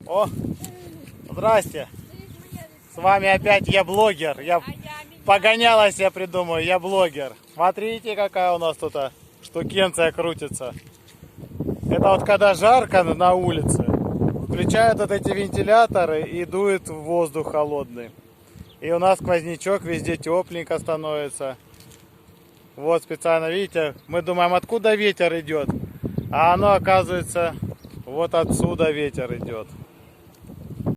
О, здрасте. С вами опять я блогер. Я погонялась, я придумаю, я блогер. Смотрите, какая у нас тут штукенция крутится. Это вот когда жарко на улице, включают вот эти вентиляторы и дует воздух холодный. И у нас сквознячок, везде тепленько становится. Вот специально, видите, мы думаем, откуда ветер идет. А оно, оказывается, вот отсюда ветер идет.